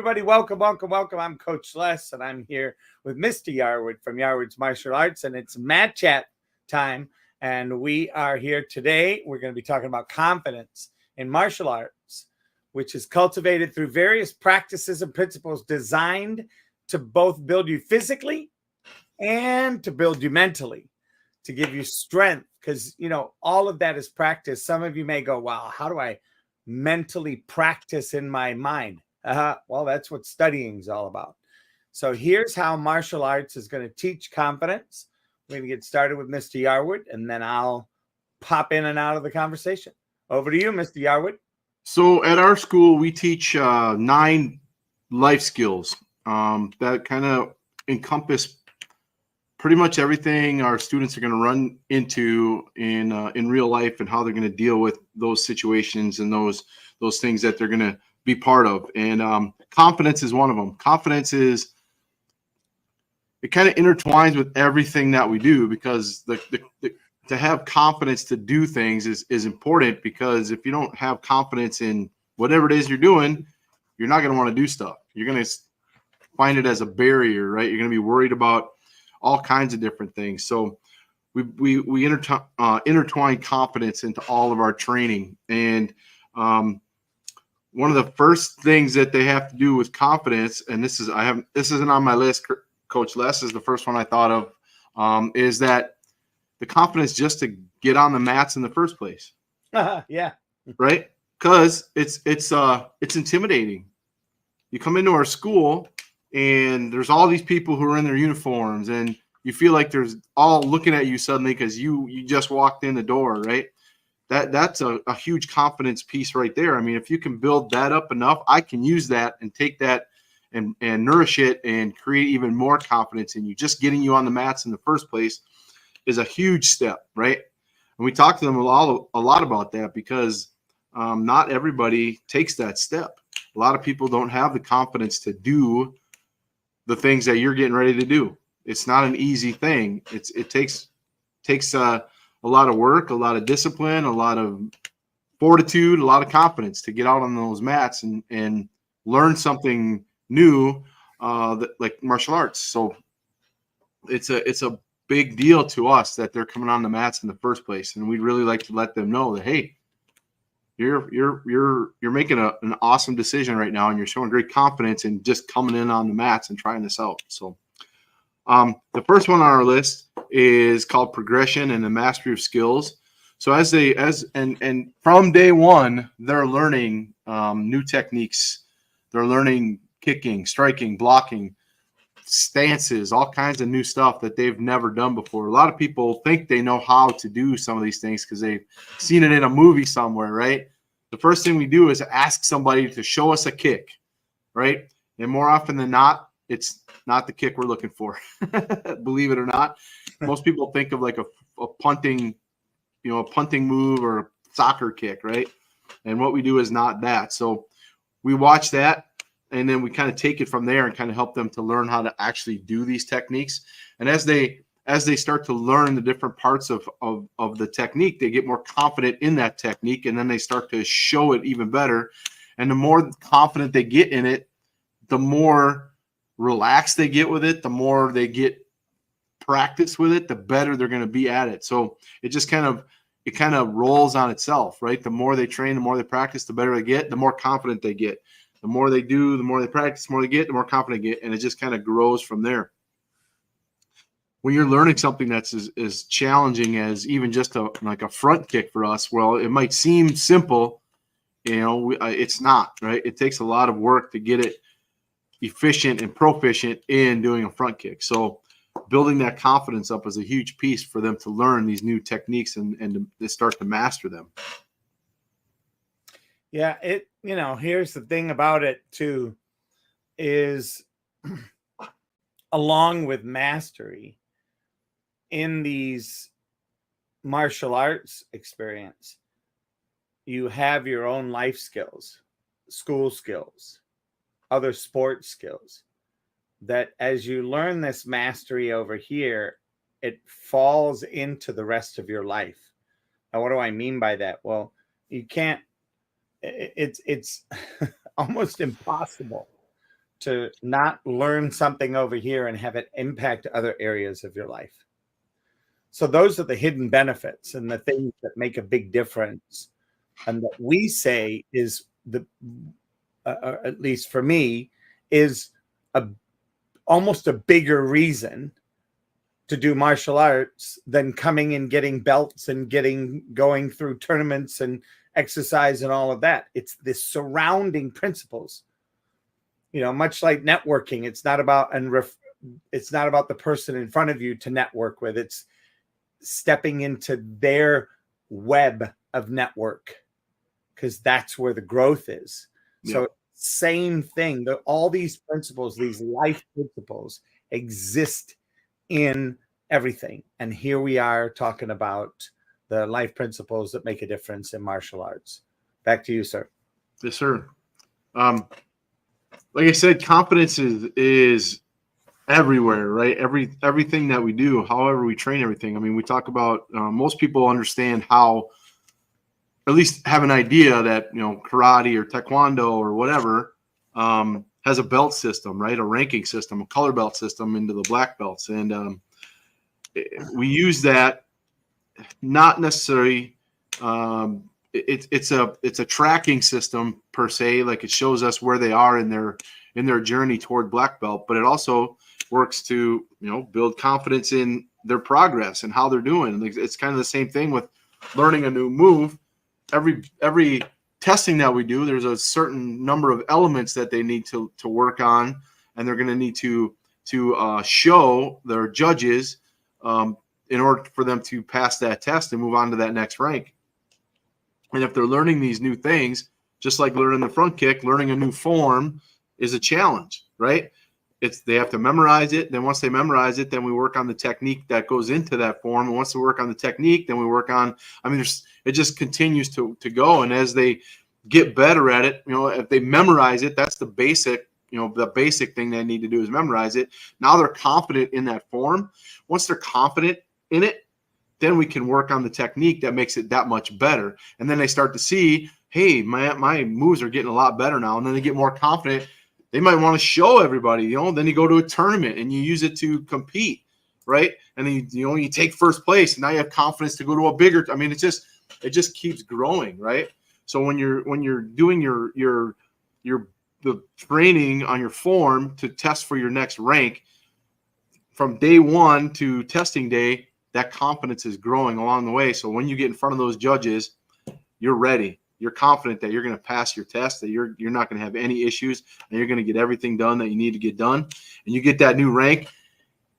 everybody. Welcome, welcome, welcome. I'm Coach Les, and I'm here with Mr. Yarwood from Yarwood's Martial Arts, and it's Mat Chat time. And we are here today. We're going to be talking about confidence in martial arts, which is cultivated through various practices and principles designed to both build you physically and to build you mentally, to give you strength. Because, you know, all of that is practice. Some of you may go, wow, how do I mentally practice in my mind? Well, that's what studying is all about. So here's how martial arts is going to teach confidence. We're going to get started with Mr. Yarwood, and then I'll pop in and out of the conversation. Over to you, Mr. Yarwood. So at our school, we teach 9 life skills that kind of encompass pretty much everything our students are going to run into in real life, and how they're going to deal with those situations and those things that they're going to be part of. And confidence is one of them. Confidence is, it kind of intertwines with everything that we do, because to have confidence to do things is important, because if you don't have confidence in whatever it is you're doing, you're not going to want to do stuff. You're going to find it as a barrier, right? You're going to be worried about all kinds of different things. So we intertwine confidence into all of our training. And one of the first things that they have to do with confidence, and this isn't on my list, Coach Les is the first one I thought of, is that the confidence just to get on the mats in the first place. Yeah. Right? Because it's intimidating. You come into our school and there's all these people who are in their uniforms, and you feel like there's all looking at you suddenly because you just walked in the door, right? That's a huge confidence piece right there. I mean, if you can build that up enough, I can use that and take that and nourish it and create even more confidence in you. Just getting you on the mats in the first place is a huge step, right? And we talk to them a lot about that, because not everybody takes that step. A lot of people don't have the confidence to do the things that you're getting ready to do. It's not an easy thing. It takes a lot of work, a lot of discipline, a lot of fortitude, a lot of confidence to get out on those mats and learn something new, like martial arts. So it's a big deal to us that they're coming on the mats in the first place, and we'd really like to let them know that, hey, you're making an awesome decision right now, and you're showing great confidence in just coming in on the mats and trying this out. So the first one on our list is called progression and the mastery of skills. So and from day one, they're learning new techniques. They're learning kicking, striking, blocking, stances, all kinds of new stuff that they've never done before. A lot of people think they know how to do some of these things because they've seen it in a movie somewhere, right? The first thing we do is ask somebody to show us a kick, right? And more often than not, it's not the kick we're looking for. Believe it or not. Most people think of like a punting move or a soccer kick, right? And what we do is not that. So we watch that, and then we kind of take it from there and kind of help them to learn how to actually do these techniques. And as they start to learn the different parts of the technique, they get more confident in that technique, and then they start to show it even better. And the more confident they get in it, the more relaxed they get with it, the more they get practice with it, the better they're going to be at it. So it just kind of rolls on itself, right? The more they train, the more they practice, the better they get, the more confident they get. The more they do, the more they practice, the more they get, the more confident they get, and it just kind of grows from there. When you're learning something that's as challenging as even just like a front kick for us, well, it might seem simple, it's not, right? It takes a lot of work to get it efficient and proficient in doing a front kick. So building that confidence up is a huge piece for them to learn these new techniques and to start to master them. Yeah, here's the thing about it too, is along with mastery in these martial arts experience, you have your own life skills, school skills, other sports skills, that as you learn this mastery over here, it falls into the rest of your life. Now, what do I mean by that? Well, you can't, it's almost impossible to not learn something over here and have it impact other areas of your life. So those are the hidden benefits and the things that make a big difference. And that we say is at least for me, is almost a bigger reason to do martial arts than coming and getting belts and going through tournaments and exercise and all of that. It's the surrounding principles. Much like networking, it's not about the person in front of you to network with. It's stepping into their web of network, because that's where the growth is. Yeah. So same thing. All these principles, these life principles, exist in everything. And here we are talking about the life principles that make a difference in martial arts. Back to you, sir. Yes, sir. Like I said, confidence is everywhere, right? Everything that we do, however we train everything. I mean, we talk about most people understand how, at least have an idea that, karate or taekwondo or whatever has a belt system, right? A ranking system, a color belt system into the black belts. And we use that not necessarily it's a tracking system per se, like it shows us where they are in their journey toward black belt, but it also works to build confidence in their progress and how they're doing. It's kind of the same thing with learning a new move. Every testing that we do, there's a certain number of elements that they need to work on, and they're going to need to show their judges in order for them to pass that test and move on to that next rank. And if they're learning these new things, just like learning the front kick, learning a new form is a challenge, right? They have to memorize it. Then once they memorize it, then we work on the technique that goes into that form. And once we work on the technique, then we work on, it just continues to go. And as they get better at it, if they memorize it, that's the basic, the basic thing they need to do is memorize it. Now they're confident in that form. Once they're confident in it, then we can work on the technique that makes it that much better. And then they start to see, hey, my moves are getting a lot better now. And then they get more confident. They might want to show everybody, then you go to a tournament and you use it to compete, right? And then you take first place, and now you have confidence to go to a bigger. It just keeps growing, right? So when you're doing the training on your form to test for your next rank, from day one to testing day, that confidence is growing along the way. So when you get in front of those judges, you're ready. You're confident that you're going to pass your test, that you're not going to have any issues, and you're going to get everything done that you need to get done. And you get that new rank,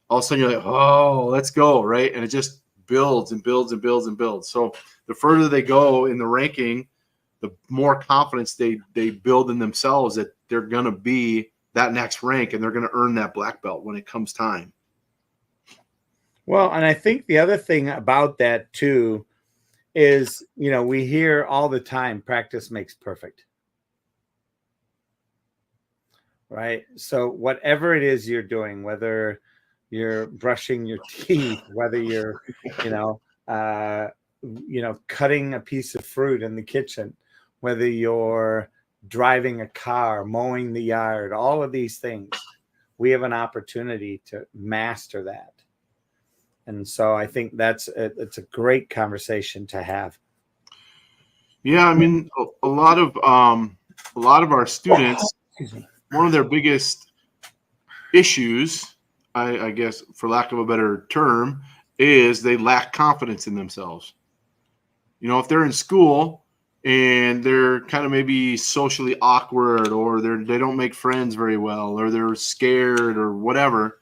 all of a sudden you're like, oh, let's go, right? And it just builds and builds and builds and builds. So the further they go in the ranking, the more confidence they build in themselves that they're going to be that next rank, and they're going to earn that black belt when it comes time. Well, and I think the other thing about that too is, we hear all the time, practice makes perfect. Right? So whatever it is you're doing, whether you're brushing your teeth, whether you're, cutting a piece of fruit in the kitchen, whether you're driving a car, mowing the yard, all of these things, we have an opportunity to master that. And so I think it's a great conversation to have. Yeah, a lot of our students, one of their biggest issues, I guess, for lack of a better term, is they lack confidence in themselves. If they're in school and they're kind of maybe socially awkward, or they don't make friends very well, or they're scared or whatever,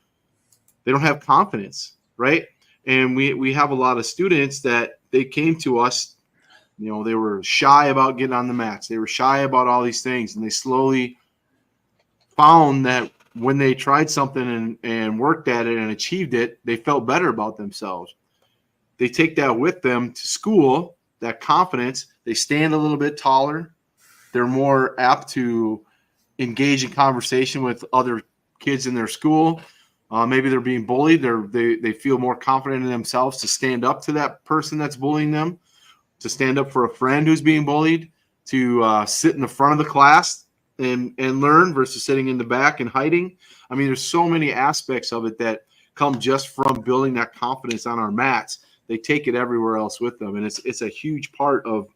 they don't have confidence. Right. And we have a lot of students that they came to us, they were shy about getting on the mats. They were shy about all these things. And they slowly found that when they tried something and worked at it and achieved it, they felt better about themselves. They take that with them to school, that confidence. They stand a little bit taller. They're more apt to engage in conversation with other kids in their school. Maybe they're being bullied. They feel more confident in themselves to stand up to that person that's bullying them, to stand up for a friend who's being bullied, to sit in the front of the class and learn versus sitting in the back and hiding. I mean, there's so many aspects of it that come just from building that confidence on our mats. They take it everywhere else with them, and it's a huge part of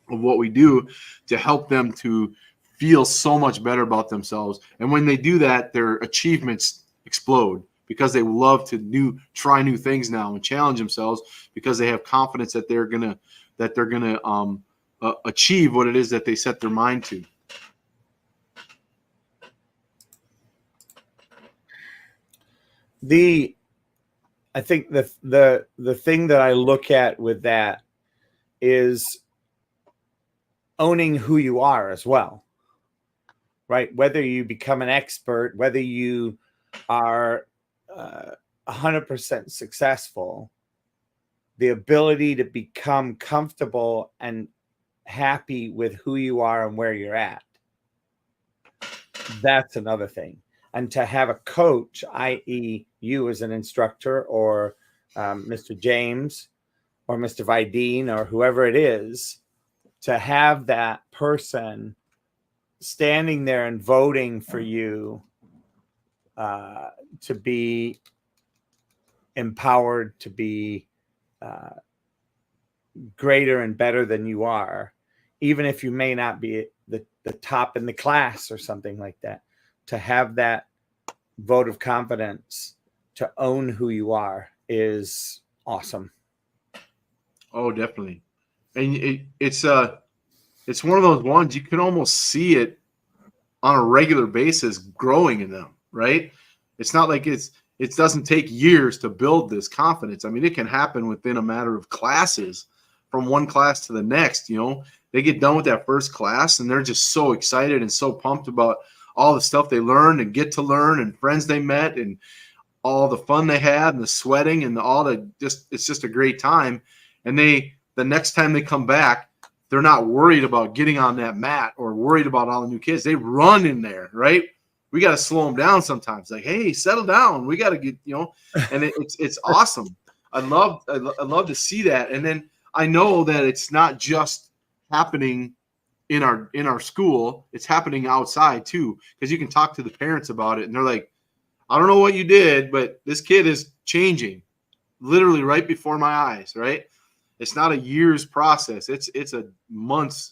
what we do to help them to feel so much better about themselves. And when they do that, their achievements explode because they love to try new things now and challenge themselves because they have confidence that they're gonna achieve what it is that they set their mind to. I think the thing that I look at with that is owning who you are as well, right? Whether you become an expert, whether you are 100% successful, the ability to become comfortable and happy with who you are and where you're at. That's another thing. And to have a coach, i.e. you as an instructor or Mr. James or Mr. Vidine or whoever it is, to have that person standing there and voting for you to be empowered, to be greater and better than you are, even if you may not be the top in the class or something like that, to have that vote of confidence to own who you are is awesome. Oh, definitely. And it's one of those ones you can almost see it on a regular basis growing in them, right? It's not like it doesn't take years to build this confidence. I mean, it can happen within a matter of classes, from one class to the next. You know, they get done with that first class and they're just so excited and so pumped about all the stuff they learned and get to learn and friends they met and all the fun they had and the sweating and it's just a great time. And the next time they come back, they're not worried about getting on that mat or worried about all the new kids. They run in there, right? We got to slow them down sometimes. Like, hey, settle down. We got to get, and it's awesome. I love to see that. And then I know that it's not just happening in our school. It's happening outside too, because you can talk to the parents about it and they're like, I don't know what you did, but this kid is changing literally right before my eyes, right? It's not a year's process. It's a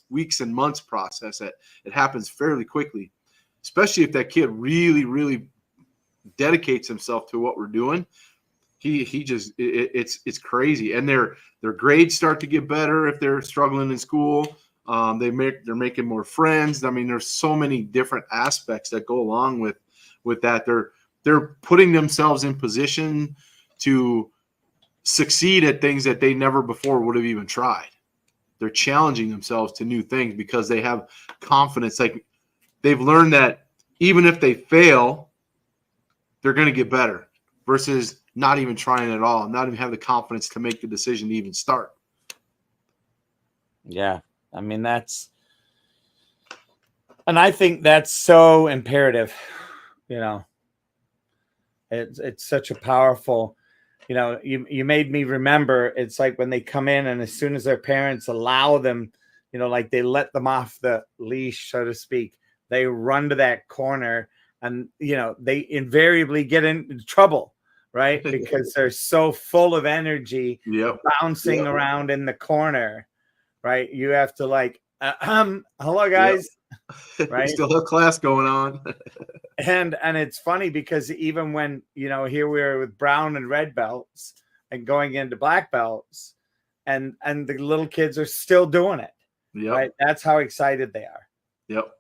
weeks and months process that it happens fairly quickly, especially if that kid really, really dedicates himself to what we're doing. It's crazy. And their grades start to get better if they're struggling in school. They're making more friends. I mean, there's so many different aspects that go along with that. They're putting themselves in position to succeed at things that they never before would have even tried. They're challenging themselves to new things because they have confidence. Like, they've learned that even if they fail, they're going to get better versus not even trying at all, not even have the confidence to make the decision to even start. Yeah. I mean, and I think that's so imperative, it's such a powerful, you made me remember, it's like when they come in and as soon as their parents allow them, like they let them off the leash, so to speak, they run to that corner and, they invariably get into trouble, right? Because they're so full of energy, bouncing around in the corner, right? You have to like, hello guys, right? Still have class going on. And it's funny because even when, here we are with brown and red belts and going into black belts and the little kids are still doing it. Yep. Right. That's how excited they are. Yep.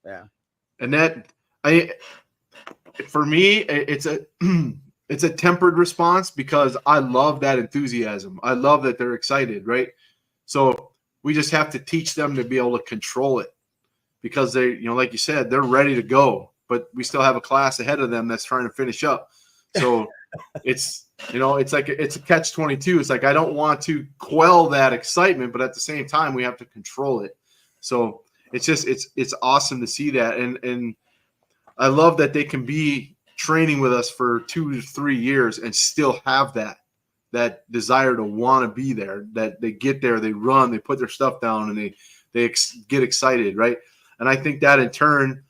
Yeah. And for me, it's a tempered response because I love that enthusiasm. I love that they're excited. Right. So we just have to teach them to be able to control it because they, like you said, they're ready to go. But we still have a class ahead of them that's trying to finish up. So it's like it's a catch-22. It's like I don't want to quell that excitement, but at the same time, we have to control it. So it's awesome to see that. And I love that they can be training with us for 2 to 3 years and still have that desire to want to be there, that they get there, they run, they put their stuff down, and they get excited, right? And I think that in turn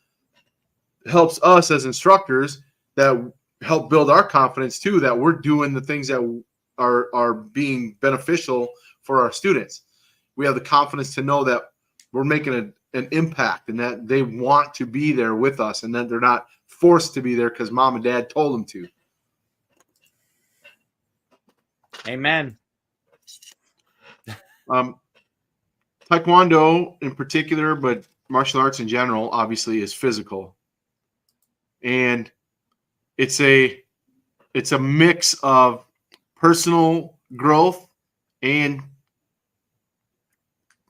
helps us as instructors that help build our confidence too, that we're doing the things that are being beneficial for our students. We have the confidence to know that we're making an impact and that they want to be there with us and that they're not forced to be there because mom and dad told them to. Amen. Taekwondo in particular, but martial arts in general, obviously, is physical. And it's a mix of personal growth and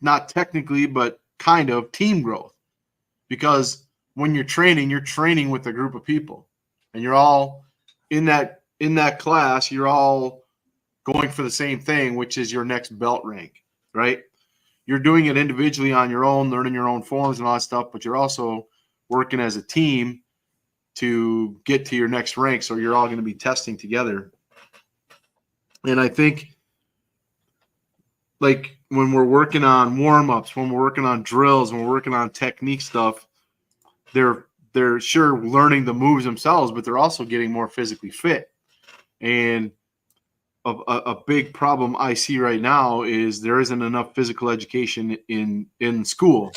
not technically, but kind of team growth. Because when you're training with a group of people, and you're all in that class, you're all going for the same thing, which is your next belt rank, right? You're doing it individually on your own, learning your own forms and all that stuff, but you're also working as a team to get to your next rank. So you're all going to be testing together. And I think, like, when we're working on warm-ups, when we're working on drills, when we're working on technique stuff, they're sure learning the moves themselves, but they're also getting more physically fit. And a big problem I see right now is there isn't enough physical education in school.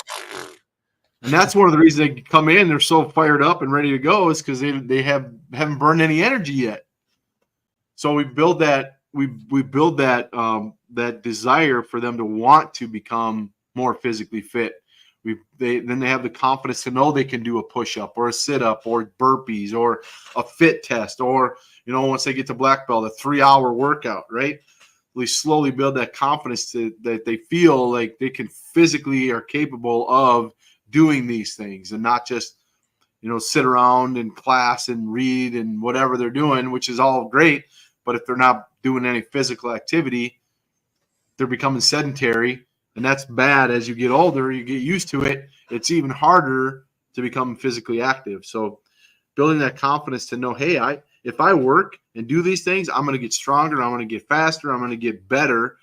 And that's one of the reasons they come in, they're so fired up and ready to go, is because they haven't burned any energy yet. So we build that that desire for them to want to become more physically fit. Then they have the confidence to know they can do a push-up or a sit-up or burpees or a fit test, or, once they get to black belt, a 3-hour workout, right? We slowly build that confidence that they feel like they can physically are capable of doing these things and not just, sit around in class and read and whatever they're doing, which is all great. But if they're not doing any physical activity, they're becoming sedentary. And that's bad. As you get older, you get used to it. It's even harder to become physically active. So building that confidence to know, hey, if I work and do these things, I'm going to get stronger. I'm going to get faster. I'm going to get better.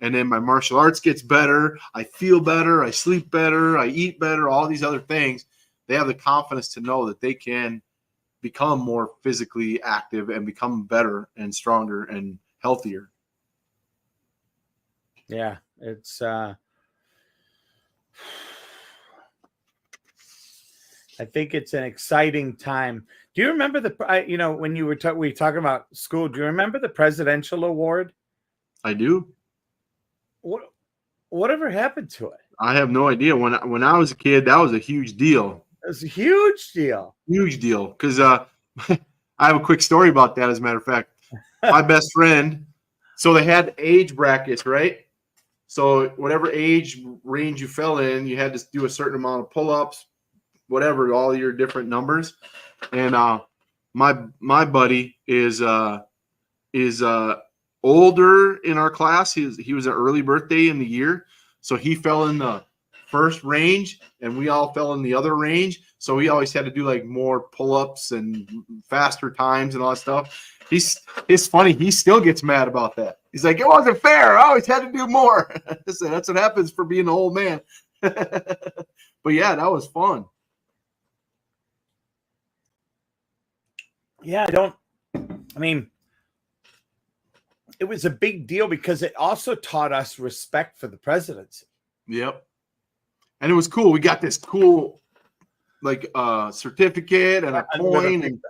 And then my martial arts gets better. I feel better. I sleep better. I eat better. All these other things. They have the confidence to know that they can become more physically active and become better and stronger and healthier. Yeah, it's I think it's an exciting time. Do you remember when you were we were talking about school? Do you remember the presidential award? I do. Whatever happened to it? I have no idea. When I was a kid, that was a huge deal. It was a huge deal. Huge deal. Because I have a quick story about that, as a matter of fact. My best friend, so they had age brackets, right? So whatever age range you fell in, you had to do a certain amount of pull-ups, whatever, all your different numbers. And my buddy is older in our class. He was an early birthday in the year, so he fell in the first range, and we all fell in the other range. So he always had to do like more pull-ups and faster times and all that stuff. It's funny. He still gets mad about that. He's like, it wasn't fair. I always had to do more. So that's what happens for being an old man. But yeah, that was fun. Yeah, it was a big deal because it also taught us respect for the presidency. Yep. And it was cool. We got this cool certificate and a coin and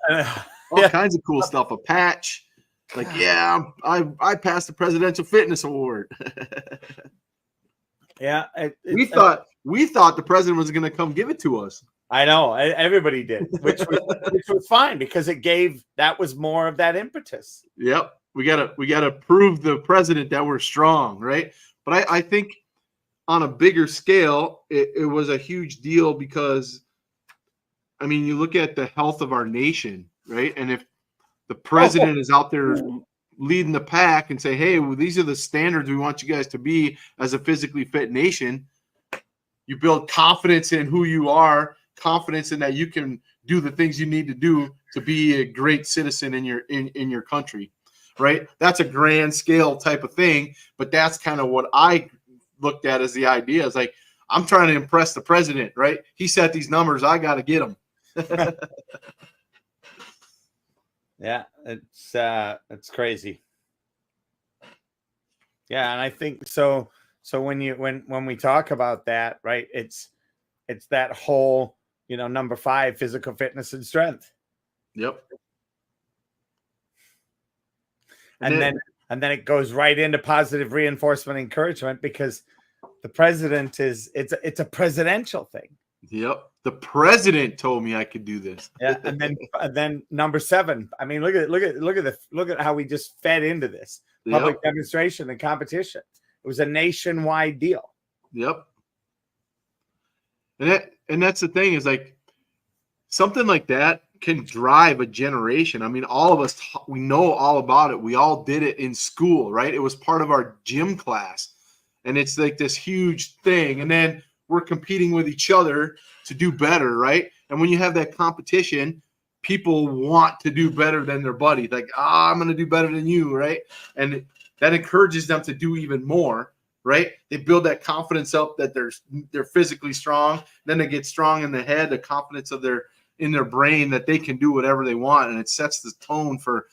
all kinds of cool stuff, a patch. Like, yeah, I passed the Presidential Fitness Award. Yeah. We thought the president was going to come give it to us. I know. Everybody did, which was fine because that was more of that impetus. Yep. We gotta prove the president that we're strong, right? But I think on a bigger scale, it was a huge deal because, you look at the health of our nation, right? And if the president is out there leading the pack and say, hey, well, these are the standards we want you guys to be as a physically fit nation, you build confidence in who you are, confidence in that you can do the things you need to do to be a great citizen in your country, right? That's a grand scale type of thing, but that's kind of what I looked at as the idea. Is like, I'm trying to impress the president, right? He set these numbers. I got to get them. Yeah, it's crazy. Yeah, and I think so. So when we talk about that, right? It's that whole, number 5, physical fitness and strength. Yep. And then it goes right into positive reinforcement encouragement, because the president it's a presidential thing. Yep. The president told me I could do this. Yeah. And then number 7. I mean, look at how we just fed into this public demonstration and competition. It was a nationwide deal. Yep. And that's the thing, is like something like that can drive a generation. I mean, all of us, we know all about it. We all did it in school, right? It was part of our gym class, and it's like this huge thing. And then we're competing with each other to do better, right? And when you have that competition, people want to do better than their buddy. Like, I'm going to do better than you, right? And that encourages them to do even more, right? They build that confidence up that they're physically strong. Then they get strong in the head, the confidence in their brain that they can do whatever they want, and it sets the tone for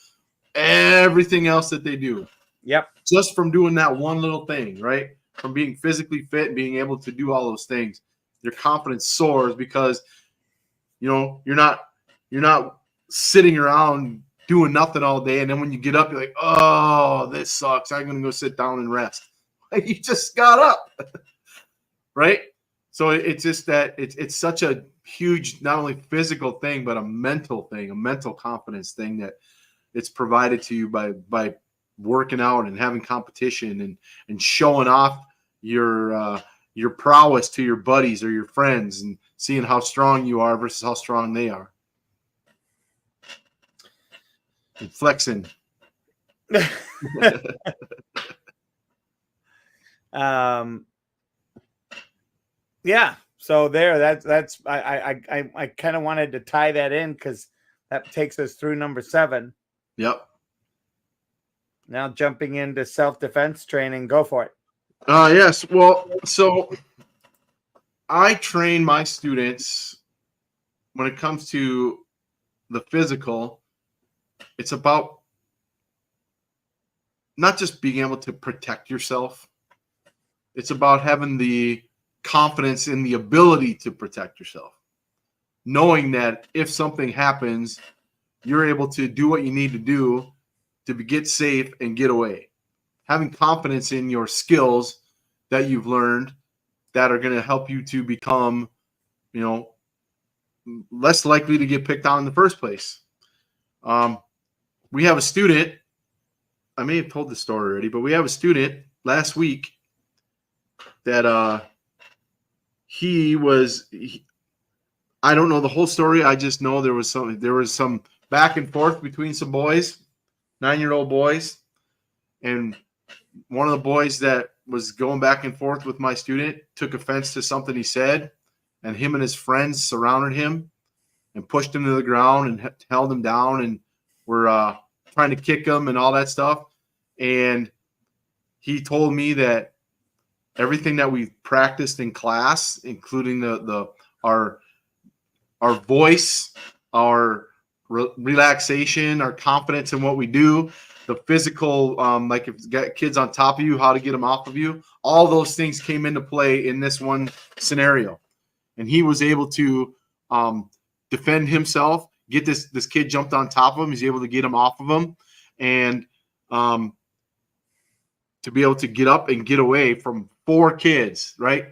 everything else that they do. Yep. Just from doing that one little thing, right? From being physically fit and being able to do all those things, your confidence soars, because you're not sitting around doing nothing all day, and then when you get up, you're like, oh, this sucks. I'm gonna go sit down and rest. Like, you just got up, right? So it's just that it's such a huge, not only physical thing, but a mental thing, a mental confidence thing that it's provided to you by working out and having competition and showing off your prowess to your buddies or your friends, and seeing how strong you are versus how strong they are. And flexing. Yeah. So that's I kind of wanted to tie that in, because that takes us through number 7. Yep. Now jumping into self-defense training. Go for it. Yes. Well, so I train my students when it comes to the physical. It's about not just being able to protect yourself. It's about having the confidence in the ability to protect yourself, knowing that if something happens, you're able to do what you need to do to get safe and get away. Having confidence in your skills that you've learned that are going to help you to become, less likely to get picked on in the first place. We have a student, I may have told the story already, but we have a student last week that I don't know the whole story. I just know there was some back and forth between some boys, 9-year-old boys, and one of the boys that was going back and forth with my student took offense to something he said, and him and his friends surrounded him and pushed him to the ground and held him down, and were trying to kick him and all that stuff. And he told me that everything that we practiced in class, including our voice, our relaxation, our confidence in what we do, the physical, like if you got kids on top of you, how to get them off of you, all those things came into play in this one scenario. And he was able to defend himself, get this kid jumped on top of him. He's able to get him off of him, and to be able to get up and get away from 4 kids, right?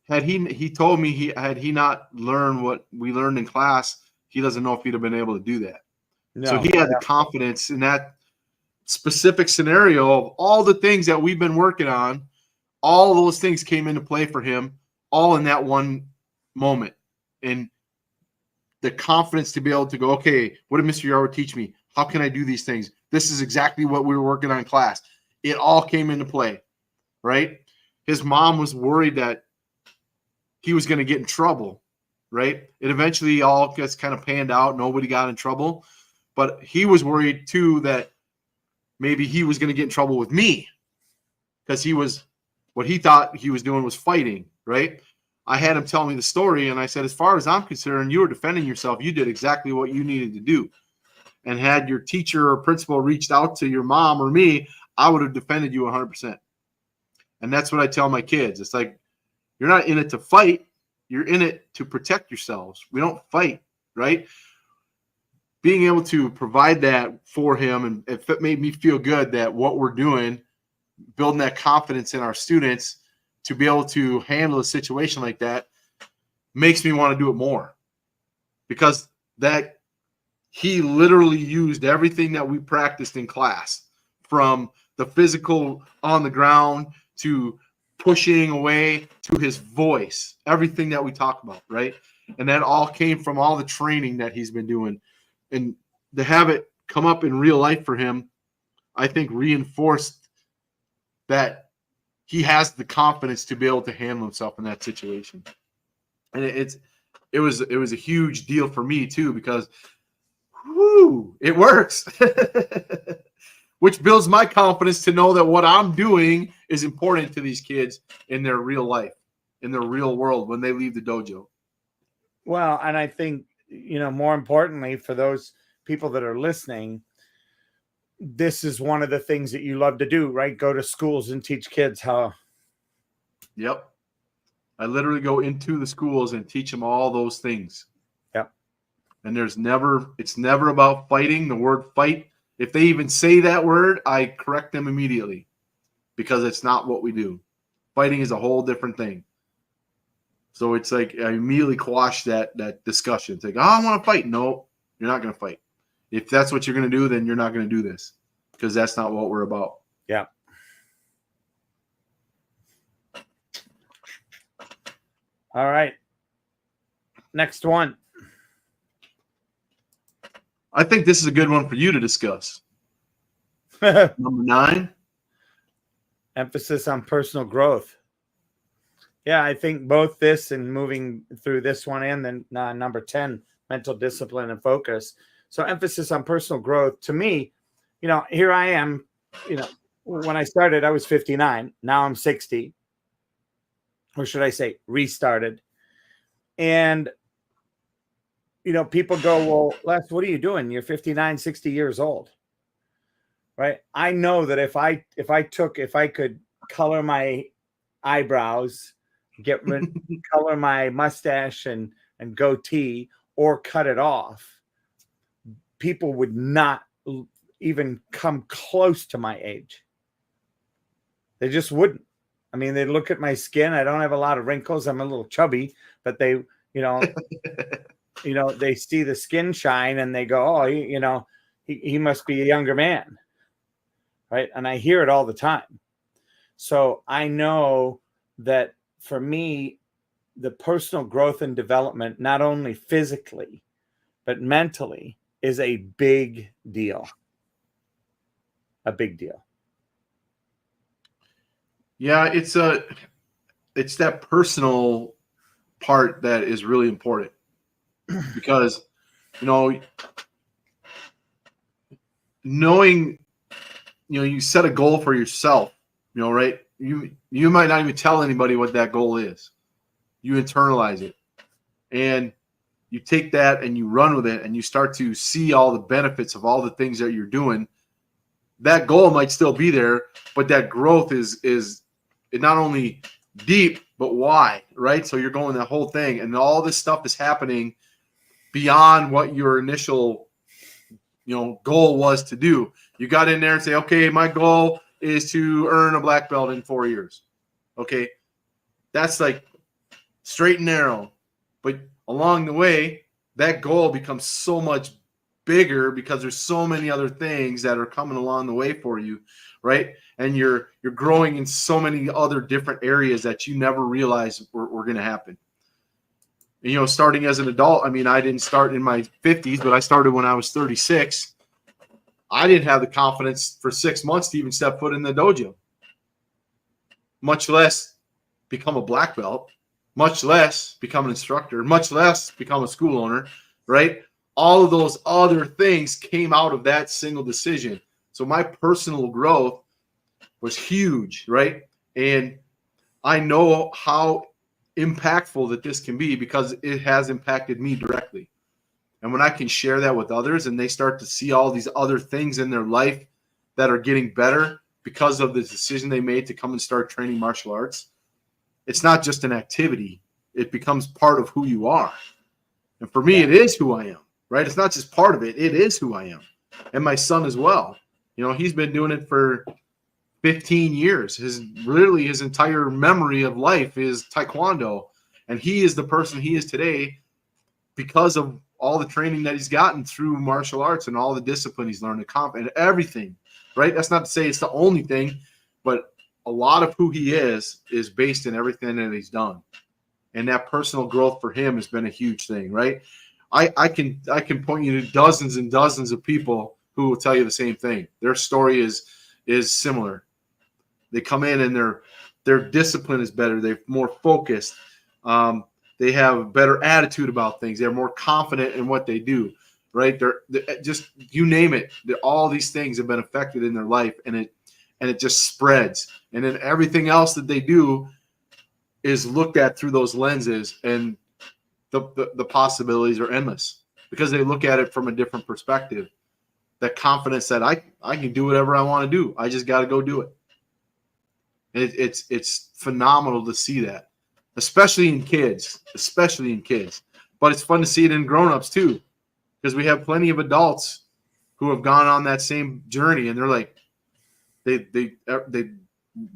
Had he told me had he not learned what we learned in class, he doesn't know if he'd have been able to do that. No, so he had the confidence in that specific scenario of all the things that we've been working on. All those things came into play for him, all in that one moment. And the confidence to be able to go, okay, what did Mr. Yarwood teach me? How can I do these things? This is exactly what we were working on in class. It all came into play, right? His mom was worried that he was going to get in trouble, right? It eventually all gets kind of panned out. Nobody got in trouble. But he was worried, too, that maybe he was going to get in trouble with me, because what he thought he was doing was fighting, right? I had him tell me the story, and I said, as far as I'm concerned, you were defending yourself. You did exactly what you needed to do. And had your teacher or principal reached out to your mom or me, I would have defended you 100%. And that's what I tell my kids. It's like, you're not in it to fight. You're in it to protect yourselves. We don't fight, right? Being able to provide that for him, and it made me feel good that what we're doing, building that confidence in our students to be able to handle a situation like that, makes me want to do it more. Because that he literally used everything that we practiced in class, from the physical on the ground to pushing away to his voice, everything that we talk about, right? And that all came from all the training that he's been doing. And to have it come up in real life for him, I think reinforced that he has the confidence to be able to handle himself in that situation. And it was a huge deal for me too, because it works. Which builds my confidence to know that what I'm doing is important to these kids in their real life, in their real world when they leave the dojo. Well, and I think, more importantly, for those people that are listening, this is one of the things that you love to do, right? Go to schools and teach kids how. Yep. I literally go into the schools and teach them all those things. Yep. And it's never about fighting. The word fight, if they even say that word, I correct them immediately, because it's not what we do. Fighting is a whole different thing. So it's like I immediately quash that discussion. It's like, I want to fight. No, you're not going to fight. If that's what you're going to do, then you're not going to do this, because that's not what we're about. Yeah. All right. Next one. I think this is a good one for you to discuss. Number 9. Emphasis on personal growth. Yeah, I think both this and moving through this one and then number 10, mental discipline and focus. So emphasis on personal growth. To me, here I am, when I started, I was 59. Now I'm 60. Or should I say restarted. And, people go, well, Les, what are you doing? You're 59, 60 years old. Right. I know that if I could color my eyebrows, color my mustache and goatee, or cut it off, people would not even come close to my age. They just wouldn't. I mean, they look at my skin. I don't have a lot of wrinkles. I'm a little chubby, but they, they see the skin shine and they go, oh, he must be a younger man. Right. And I hear it all the time. So I know that for me, the personal growth and development, not only physically, but mentally, is a big deal. A big deal. Yeah, it's that personal part that is really important, because knowing, you set a goal for yourself, right? You might not even tell anybody what that goal is. You internalize it, and you take that and you run with it, and you start to see all the benefits of all the things that you're doing. That goal might still be there, but that growth is not only deep but wide, right? So you're going that whole thing, and all this stuff is happening beyond what your initial goal was to do. You got in there and say, okay, my goal is to earn a black belt in 4 years. Okay, that's like straight and narrow, but along the way, that goal becomes so much bigger because there's so many other things that are coming along the way for you, right? And you're growing in so many other different areas that you never realized were going to happen. And, starting as an adult, I mean, I didn't start in my 50s, but I started when I was 36. I didn't have the confidence for 6 months to even step foot in the dojo, much less become a black belt, much less become an instructor, much less become a school owner, right? All of those other things came out of that single decision. So my personal growth was huge, right? And I know how impactful that this can be, because it has impacted me directly. And when I can share that with others and they start to see all these other things in their life that are getting better because of the decision they made to come and start training martial arts, it's not just an activity. It becomes part of who you are. And for me, it is who I am, right? It's not just part of it. It is who I am. And my son as well. You know, he's been doing it for 15 years. His entire memory of life is Taekwondo. And he is the person he is today because of all the training that he's gotten through martial arts and all the discipline he's learned, and everything, right? That's not to say it's the only thing, but a lot of who he is based in everything that he's done. And that personal growth for him has been a huge thing, right? I can point you to dozens and dozens of people who will tell you the same thing. Their story is similar. They come in and their discipline is better. They're more focused. They have a better attitude about things. They're more confident in what they do, right? They're just, you name it. All these things have been affected in their life, and it just spreads. And then everything else that they do is looked at through those lenses, and the possibilities are endless because they look at it from a different perspective. That confidence that I can do whatever I want to do. I just got to go do it. It's phenomenal to see that, especially in kids. But it's fun to see it in grown-ups too, because we have plenty of adults who have gone on that same journey, and they're like,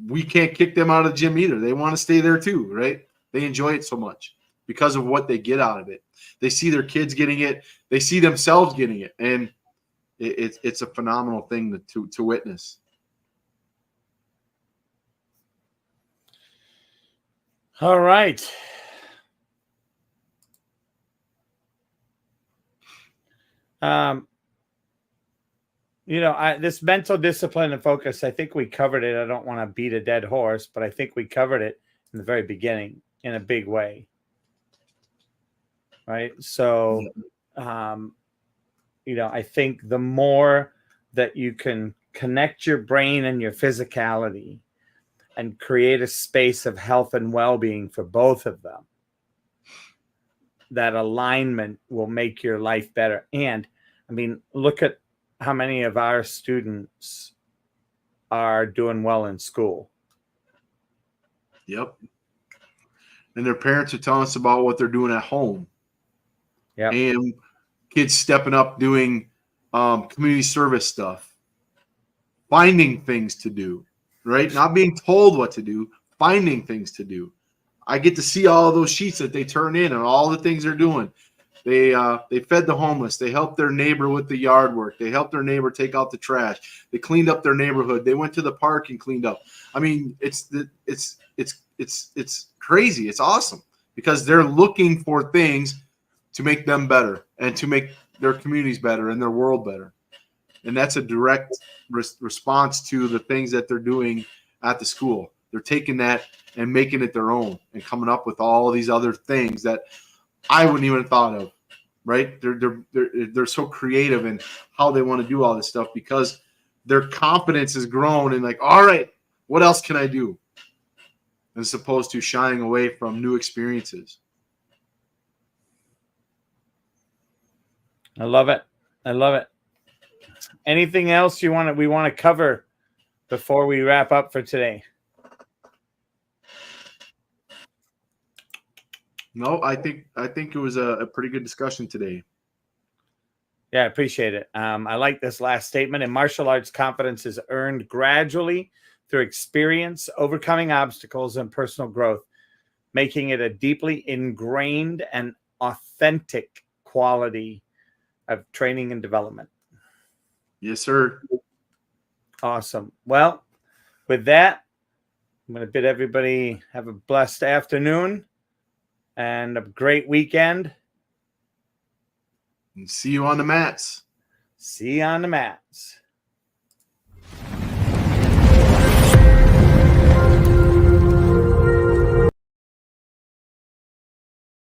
we can't kick them out of the gym either. They want to stay there too, right? They enjoy it so much because of what they get out of it. They see their kids getting it. They see themselves getting it, and it's a phenomenal thing to witness. All right. This mental discipline and focus, I think we covered it. I don't want to beat a dead horse, but I think we covered it in the very beginning in a big way. Right. So, I think the more that you can connect your brain and your physicality and create a space of health and well-being for both of them, that alignment will make your life better. And I mean, look at how many of our students are doing well in school. Yep. And their parents are telling us about what they're doing at home. Yeah. And kids stepping up doing community service stuff, finding things to do, right? Not being told what to do, finding things to do. I get to see all of those sheets that they turn in and all the things they're doing. They fed the homeless. They helped their neighbor with the yard work. They helped their neighbor take out the trash. They cleaned up their neighborhood. They went to the park and cleaned up. I mean, it's crazy. It's awesome because they're looking for things to make them better and to make their communities better and their world better. And that's a direct response to the things that they're doing at the school. They're taking that and making it their own and coming up with all these other things that I wouldn't even have thought of, right? They're so creative in how they want to do all this stuff because their confidence has grown and like, all right, what else can I do? As opposed to shying away from new experiences. I love it. Anything else we want to cover before we wrap up for today? No, I think it was a pretty good discussion today. Yeah, I appreciate it. I like this last statement. In martial arts, confidence is earned gradually through experience, overcoming obstacles, and personal growth, making it a deeply ingrained and authentic quality of training and development. Yes, sir. Awesome. Well, with that, I'm going to bid everybody have a blessed afternoon and a great weekend. And see you on the mats. See you on the mats.